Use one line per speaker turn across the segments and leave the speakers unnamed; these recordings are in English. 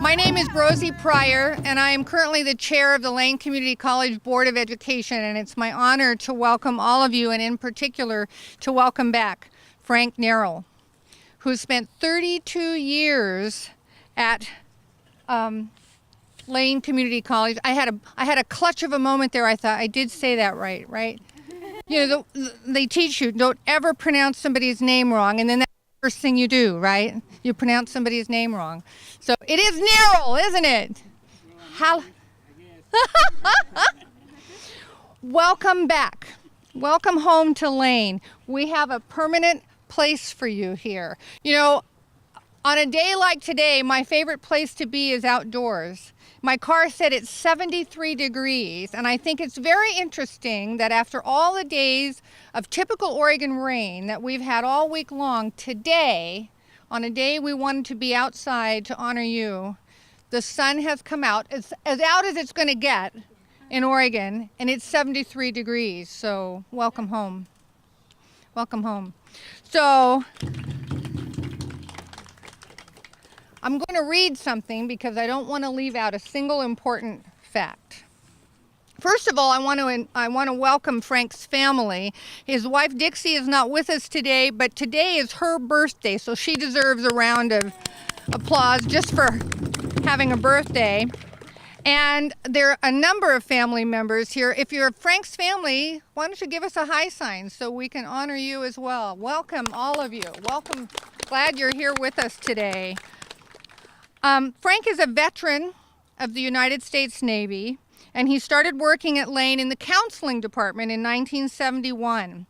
My name is Rosie Pryor, and I am currently the chair of the Lane Community College Board of Education, and it's my honor to welcome all of you, and in particular to welcome back Frank Merrill, who spent 32 years at Lane Community College. I had a clutch of a moment there. I thought I did say that right? You know, they teach you don't ever pronounce somebody's name wrong, and then that's the first thing you do, right? You pronounce somebody's name wrong. So it is Merrill, isn't it? How? Welcome back. Welcome home to Lane. We have a permanent place for you here. You know, on a day like today, my favorite place to be is outdoors. My car said it's 73 degrees, and I think it's very interesting that after all the days of typical Oregon rain that we've had all week long, today, on a day we wanted to be outside to honor you, the sun has come out. It's as out as it's going to get in Oregon, and it's 73 degrees, so welcome home. Welcome home. So I'm going to read something because I don't want to leave out a single important fact. First of all, I want to welcome Frank's family. His wife Dixie is not with us today, but today is her birthday, so she deserves a round of applause just for having a birthday. And there are a number of family members here. If you're Frank's family, why don't you give us a high sign so we can honor you as well. Welcome, all of you. Welcome. Glad you're here with us today. Frank is a veteran of the United States Navy, and he started working at Lane in the counseling department in 1971.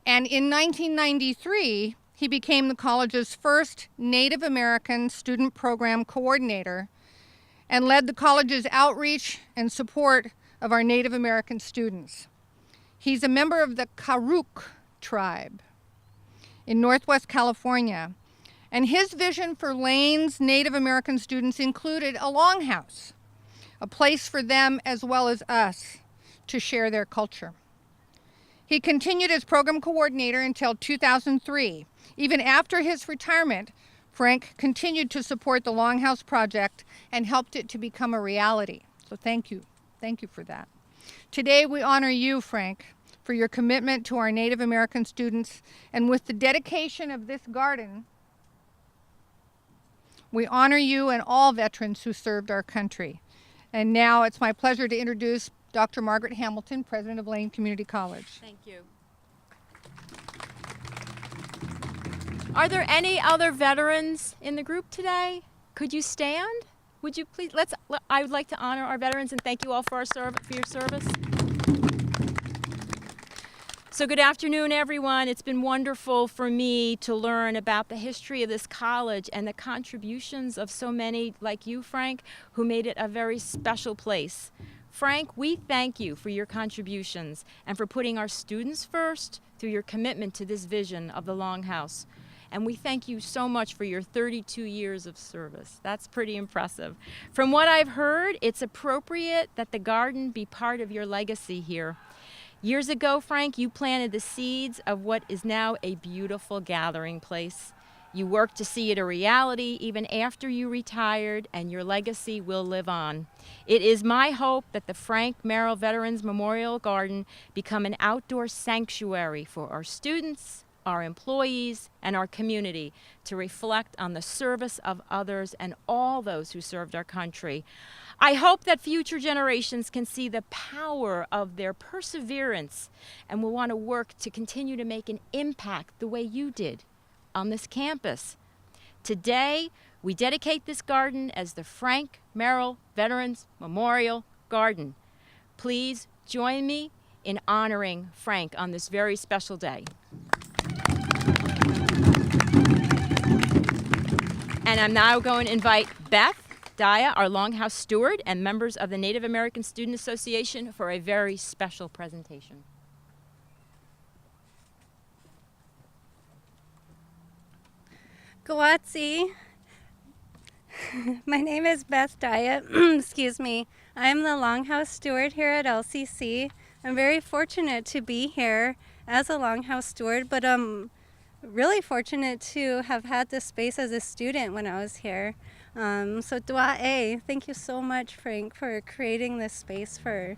And in 1993, he became the college's first Native American student program coordinator and led the college's outreach and support of our Native American students. He's a member of the Karuk tribe in Northwest California. And his vision for Lane's Native American students included a longhouse, a place for them as well as us to share their culture. He continued as program coordinator until 2003. Even after his retirement, Frank continued to support the Longhouse Project and helped it to become a reality. So thank you. Thank you for that. Today we honor you, Frank, for your commitment to our Native American students, and with the dedication of this garden, we honor you and all veterans who served our country. And now it's my pleasure to introduce Dr. Margaret Hamilton, President of Lane Community College.
Thank you. Are there any other veterans in the group today? Could you stand? Would you please? I would like to honor our veterans and thank you all for your service. So good afternoon, everyone. It's been wonderful for me to learn about the history of this college and the contributions of so many like you, Frank, who made it a very special place. Frank, we thank you for your contributions and for putting our students first through your commitment to this vision of the Longhouse. And we thank you so much for your 32 years of service. That's pretty impressive. From what I've heard, it's appropriate that the garden be part of your legacy here. Years ago, Frank, you planted the seeds of what is now a beautiful gathering place. You worked to see it a reality even after you retired, and your legacy will live on. It is my hope that the Frank Merrill Veterans Memorial Garden become an outdoor sanctuary for our students, our employees, and our community to reflect on the service of others and all those who served our country. I hope that future generations can see the power of their perseverance and will want to work to continue to make an impact the way you did on this campus. Today, we dedicate this garden as the Frank Merrill Veterans Memorial Garden. Please join me in honoring Frank on this very special day. And I'm now going to invite Beth Daya, our Longhouse steward, and members of the Native American Student Association for a very special presentation.
Gawatsi. My name is Beth Daya. Excuse me. I'm the Longhouse steward here at LCC. I'm very fortunate to be here as a Longhouse steward, but really fortunate to have had this space as a student when I was here. So Dua'e, thank you so much, Frank, for creating this space for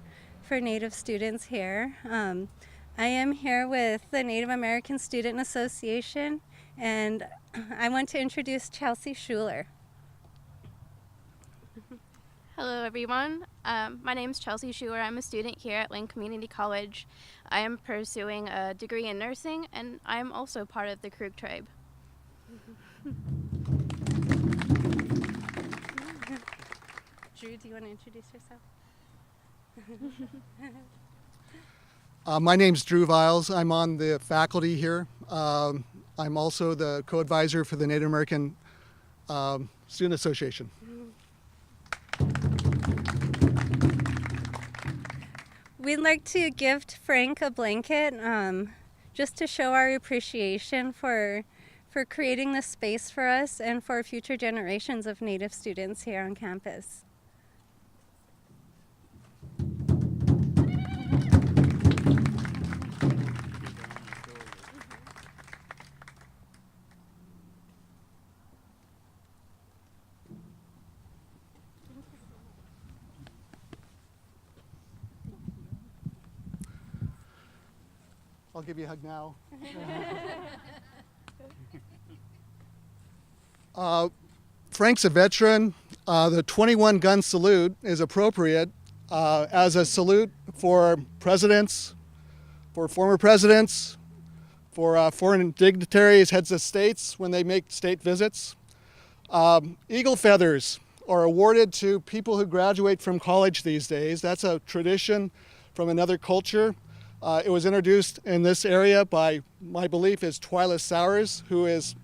Native students here. I am here with the Native American Student Association, and I want to introduce Chelsea Schuler.
Hello everyone, my name is Chelsea Schuler. I'm a student here at Lane Community College. I am pursuing a degree in nursing, and I am also part of the Crook tribe.
Drew, do you want to introduce yourself?
My name's Drew Viles. I'm on the faculty here. I'm also the co-advisor for the Native American Student Association.
We'd like to gift Frank a blanket just to show our appreciation for creating this space for us and for future generations of Native students here on campus.
I'll give you a hug now. Frank's a veteran. The 21 gun salute is appropriate as a salute for presidents, for former presidents, for foreign dignitaries, heads of states when they make state visits. Eagle feathers are awarded to people who graduate from college these days. That's a tradition from another culture. It was introduced in this area by, my belief, is Twyla Sowers, who is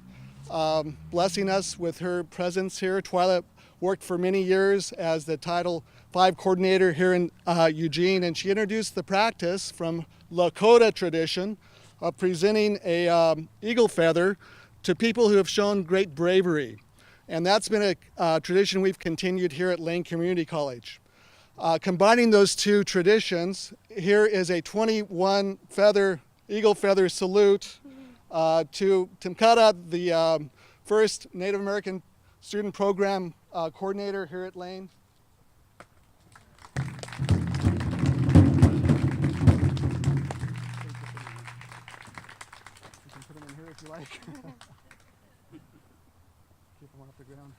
blessing us with her presence here. Twyla worked for many years as the Title V coordinator here in Eugene, and she introduced the practice from Lakota tradition of presenting a eagle feather to people who have shown great bravery. And that's been a tradition we've continued here at Lane Community College. Combining those two traditions, here is a 21 feather, eagle feather salute to Timkata, the first Native American student program coordinator here at Lane. You can put them in here if you like. Keep them off the ground.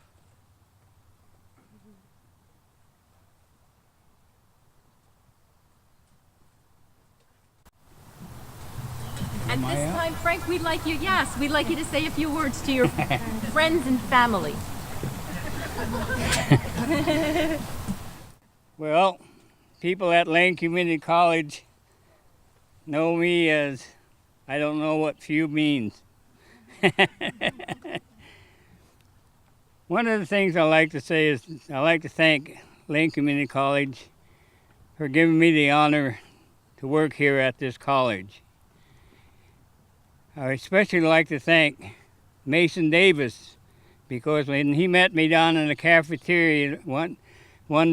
And this time, Frank, we'd like you to say a few words to your friends and family.
Well, people at Lane Community College know me as I don't know what few means. One of the things I like to say is I like to thank Lane Community College for giving me the honor to work here at this college. I especially like to thank Mason Davis, because when he met me down in the cafeteria one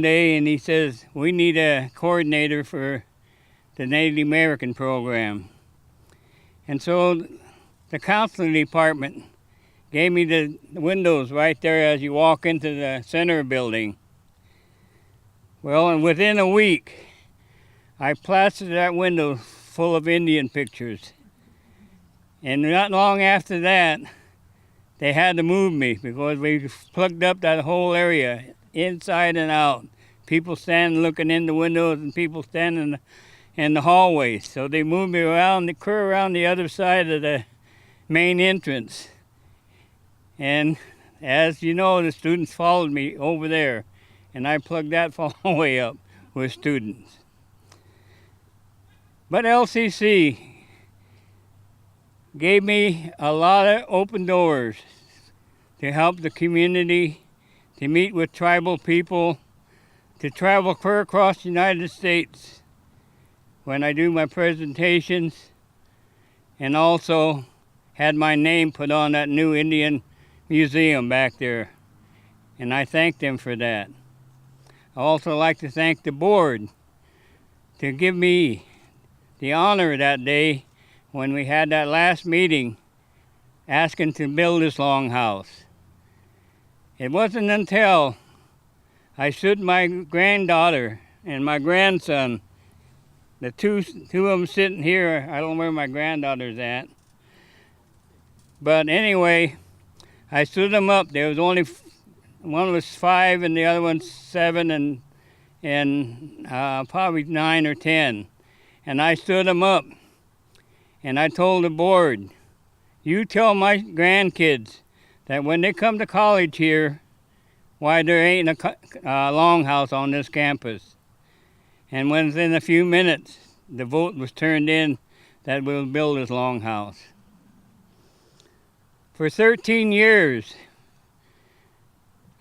day and he says, we need a coordinator for the Native American program. And so the counseling department gave me the windows right there as you walk into the center building. Well, and within a week, I plastered that window full of Indian pictures. And not long after that, they had to move me because we plugged up that whole area, inside and out. People standing looking in the windows and people standing in the hallways. So they moved me around, clear around the other side of the main entrance. And as you know, the students followed me over there, and I plugged that hallway up with students. But LCC gave me a lot of open doors to help the community, to meet with tribal people, to travel clear across the United States when I do my presentations, and also had my name put on that new Indian museum back there, and I thank them for that. I also like to thank the board to give me the honor that day when we had that last meeting asking to build this longhouse. It wasn't until I stood my granddaughter and my grandson, the two of them sitting here. I don't know where my granddaughter's at. But anyway, I stood them up. There was only one was 5 and the other one's 7 and probably 9 or 10. And I stood them up and I told the board, you tell my grandkids that when they come to college here, why there ain't a longhouse on this campus. And within a few minutes, the vote was turned in that we'll build this longhouse. For 13 years,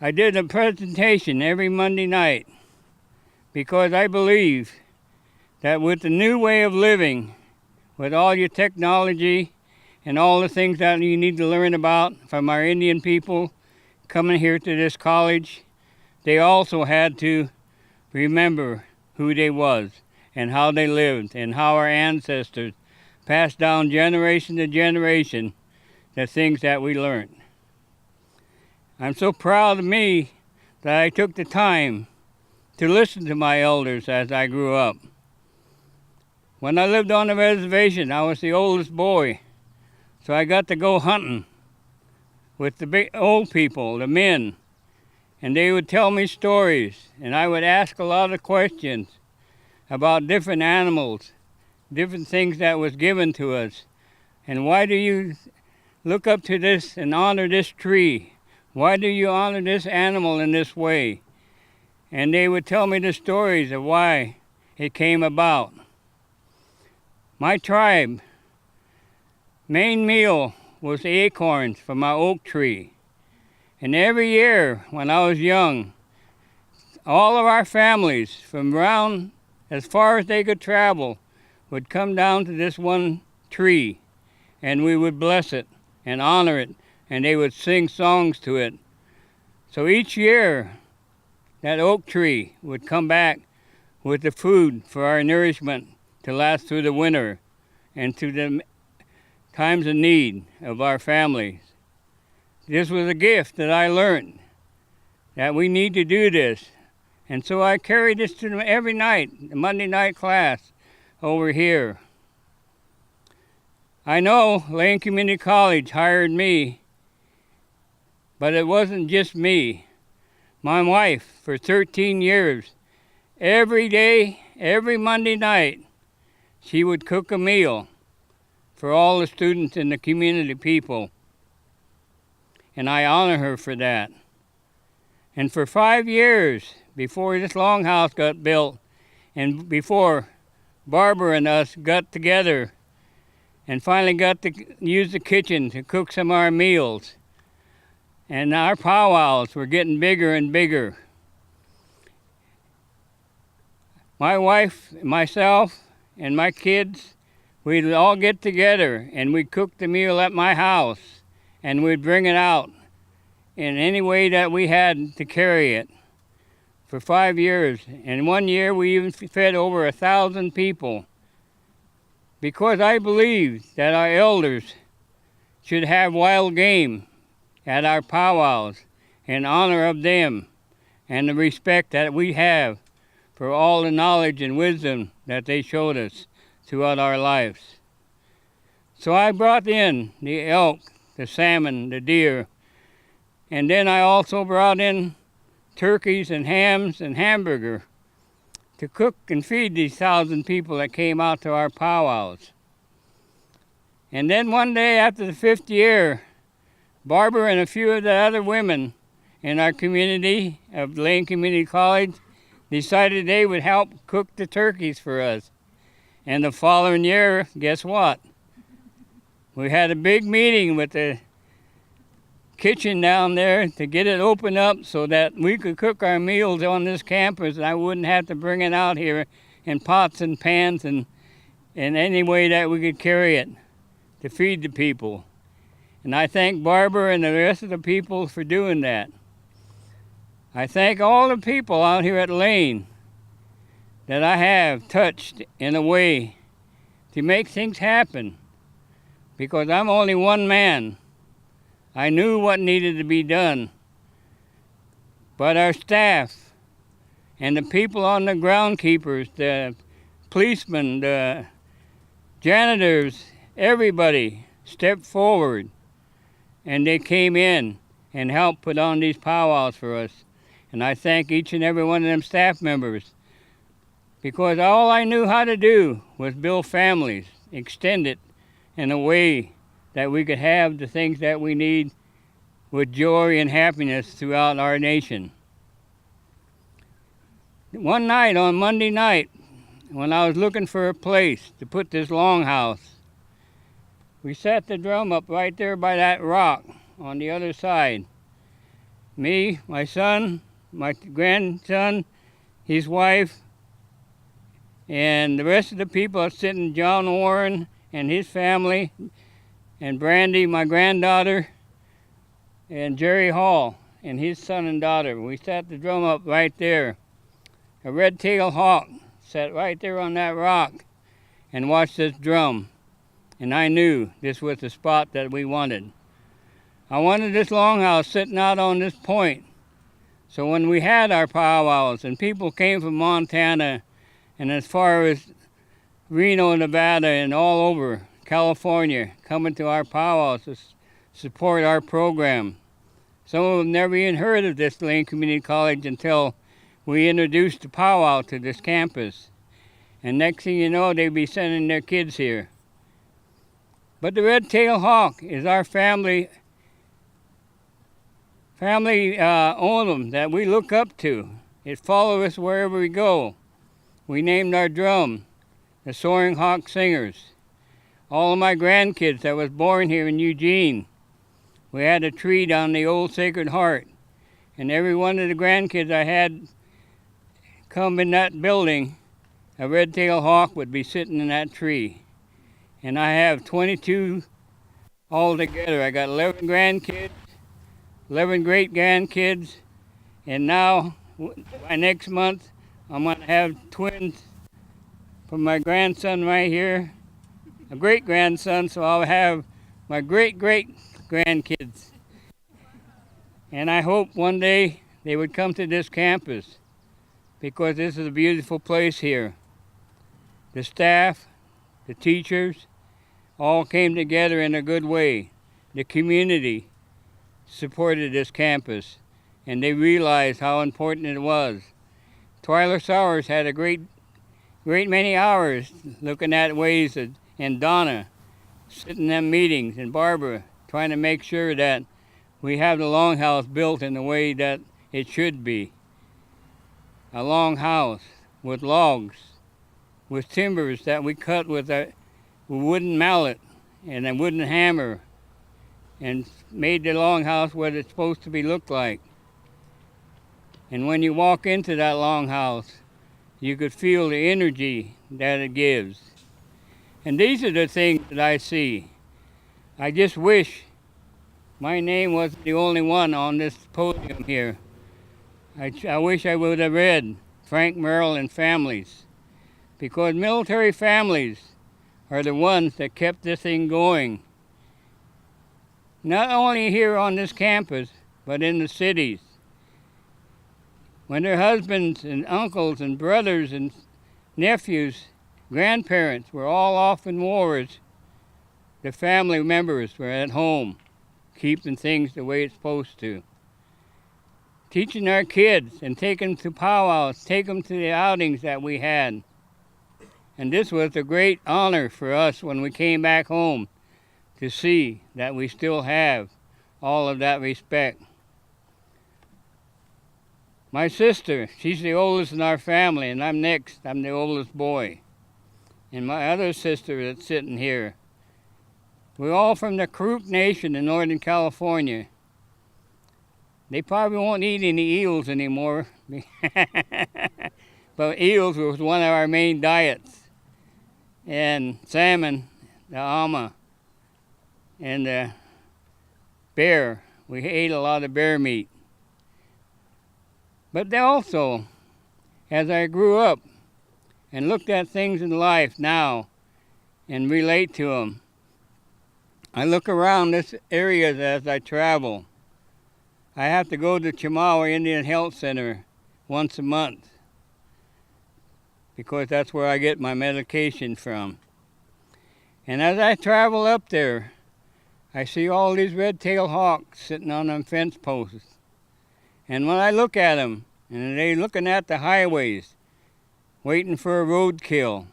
I did a presentation every Monday night because I believe that with the new way of living, with all your technology and all the things that you need to learn about from our Indian people coming here to this college, they also had to remember who they was and how they lived and how our ancestors passed down generation to generation the things that we learned. I'm so proud of me that I took the time to listen to my elders as I grew up. When I lived on the reservation, I was the oldest boy, so I got to go hunting with the big old people, the men, and they would tell me stories, and I would ask a lot of questions about different animals, different things that was given to us, and why do you look up to this and honor this tree? Why do you honor this animal in this way? And they would tell me the stories of why it came about. My tribe, main meal was the acorns from our oak tree. And every year when I was young, all of our families from around as far as they could travel would come down to this one tree, and we would bless it and honor it, and they would sing songs to it. So each year, that oak tree would come back with the food for our nourishment to last through the winter and through the times of need of our families. This was a gift that I learned, that we need to do this. And so I carried this to them every night, the Monday night class over here. I know Lane Community College hired me, but it wasn't just me. My wife, for 13 years, every day, every Monday night, she would cook a meal for all the students and the community people. And I honor her for that. And for 5 years, before this longhouse got built, and before Barbara and us got together and finally got to use the kitchen to cook some of our meals, and our powwows were getting bigger and bigger. My wife, myself, and my kids, we'd all get together and we'd cook the meal at my house and we'd bring it out in any way that we had to carry it for 5 years. And one year we even fed over 1,000 people, because I believe that our elders should have wild game at our powwows in honor of them and the respect that we have for all the knowledge and wisdom that they showed us throughout our lives. So I brought in the elk, the salmon, the deer, and then I also brought in turkeys and hams and hamburger to cook and feed these 1,000 people that came out to our powwows. And then one day after the 5th year, Barbara and a few of the other women in our community of Lane Community College decided they would help cook the turkeys for us. And the following year, guess what? We had a big meeting with the kitchen down there to get it opened up so that we could cook our meals on this campus, and I wouldn't have to bring it out here in pots and pans and in any way that we could carry it to feed the people. And I thank Barbara and the rest of the people for doing that. I thank all the people out here at Lane that I have touched in a way to make things happen, because I'm only one man. I knew what needed to be done, but our staff and the people on the groundkeepers, the policemen, the janitors, everybody stepped forward and they came in and helped put on these powwows for us. And I thank each and every one of them staff members, because all I knew how to do was build families, extend it in a way that we could have the things that we need with joy and happiness throughout our nation. One night, on Monday night, when I was looking for a place to put this longhouse, we set the drum up right there by that rock on the other side. Me, my son, my grandson, his wife, and the rest of the people are sitting, John Warren and his family, and Brandy, my granddaughter, and Jerry Hall and his son and daughter. We set the drum up right there. A red-tailed hawk sat right there on that rock and watched this drum. And I knew this was the spot that we wanted. I wanted this longhouse sitting out on this point. So when we had our powwows and people came from Montana and as far as Reno, Nevada, and all over California coming to our powwows to support our program. Some of them never even heard of this Lane Community College until we introduced the powwow to this campus. And next thing you know, they'd be sending their kids here. But the red-tailed hawk is our family emblem that we look up to. It follows us wherever we go. We named our drum the Soaring Hawk Singers. All of my grandkids that was born here in Eugene, we had a tree down the old Sacred Heart. And every one of the grandkids I had come in that building, a red-tailed hawk would be sitting in that tree. And I have 22 altogether. I got 11 grandkids, 11 great-grandkids, and now, by next month, I'm going to have twins from my grandson right here, a great-grandson, so I'll have my great-great-grandkids. And I hope one day they would come to this campus, because this is a beautiful place here. The staff, the teachers, all came together in a good way. The community supported this campus, and they realized how important it was. Twyla Sowers had a great many hours looking at ways, and Donna sitting in them meetings, and Barbara trying to make sure that we have the longhouse built in the way that it should be. A long house with logs, with timbers that we cut with a wooden mallet and a wooden hammer, and made the longhouse what it's supposed to be looked like. And when you walk into that longhouse, you could feel the energy that it gives. And these are the things that I see. I just wish my name wasn't the only one on this podium here. I wish I would have read Frank, Merrill, and families, because military families are the ones that kept this thing going. Not only here on this campus, but in the cities. When their husbands and uncles and brothers and nephews, grandparents were all off in wars, the family members were at home, keeping things the way it's supposed to. Teaching our kids and taking them to powwows, take them to the outings that we had. And this was a great honor for us when we came back home to see that we still have all of that respect. My sister, she's the oldest in our family, and I'm next. I'm the oldest boy. And my other sister that's sitting here, we're all from the Karuk Nation in Northern California. They probably won't eat any eels anymore, but eels was one of our main diets. And salmon, the ama, and the bear. We ate a lot of bear meat. But they also, as I grew up and looked at things in life now and relate to them, I look around this area as I travel. I have to go to Chemawa Indian Health Center once a month because that's where I get my medication from. And as I travel up there, I see all these red-tailed hawks sitting on them fence posts. And when I look at them, and they looking at the highways, waiting for a roadkill,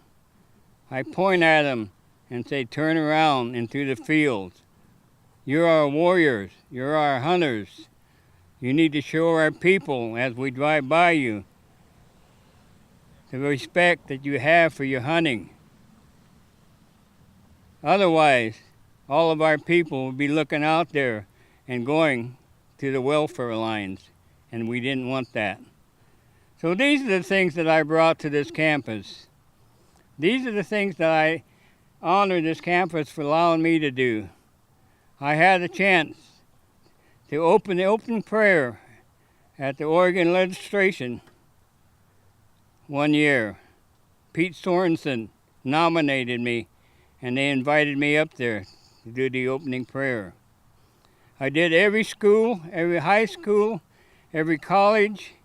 I point at them and say, turn around into the fields. You're our warriors. You're our hunters. You need to show our people as we drive by you the respect that you have for your hunting. Otherwise, all of our people will be looking out there and going to the welfare lines, and we didn't want that. So these are the things that I brought to this campus. These are the things that I honor this campus for allowing me to do. I had a chance to open the open prayer at the Oregon legislation one year. Pete Sorensen nominated me, and they invited me up there to do the opening prayer. I did every school, every high school, every college,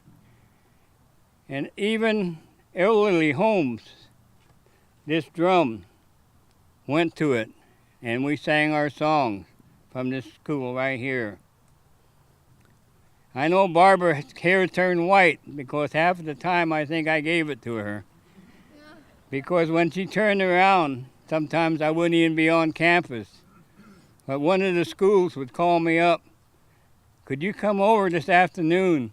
and even elderly homes. This drum went to it, and we sang our songs from this school right here. I know Barbara's hair turned white because half of the time I think I gave it to her. Because when she turned around, sometimes I wouldn't even be on campus. But one of the schools would call me up, could you come over this afternoon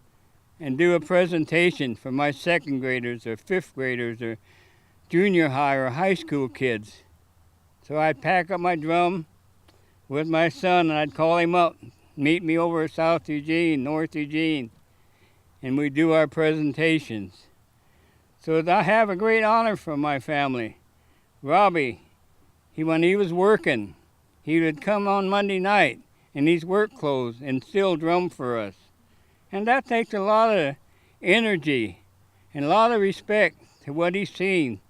and do a presentation for my second graders or fifth graders or junior high or high school kids? So I'd pack up my drum with my son and I'd call him up, meet me over at South Eugene, North Eugene, and we'd do our presentations. So I have a great honor from my family. Robbie, when he was working, he would come on Monday night in these work clothes and still drum for us. And that takes a lot of energy and a lot of respect to what he's seen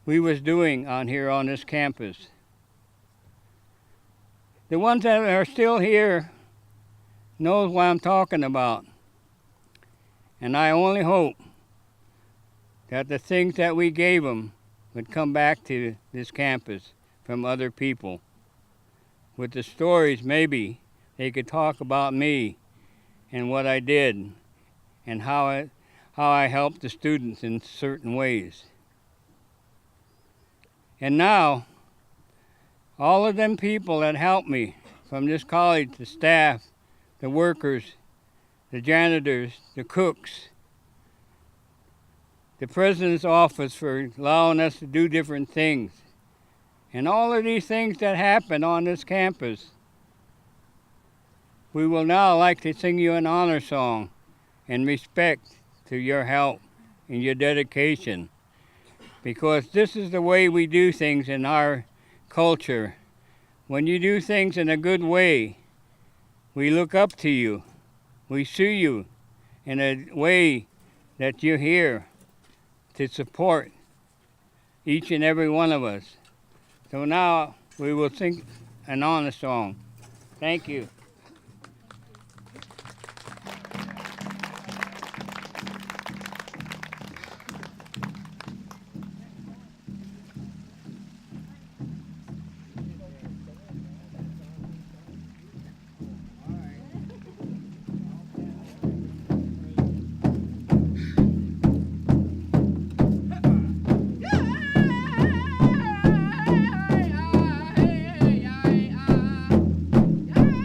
we was doing on here on this campus. The ones that are still here knows what I'm talking about. And I only hope that the things that we gave them would come back to this campus from other people. With the stories, maybe they could talk about me and what I did and how I helped the students in certain ways. And now, all of them people that helped me from this college, the staff, the workers, the janitors, the cooks, the president's office for allowing us to do different things, and all of these things that happen on this campus, we will now like to sing you an honor song in respect to your help and your dedication, because this is the way we do things in our culture. When you do things in a good way, we look up to you. We see you in a way that you're here to support each and every one of us. So now we will sing an honor song. Thank you.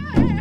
Yeah.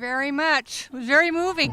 very much. It was very moving.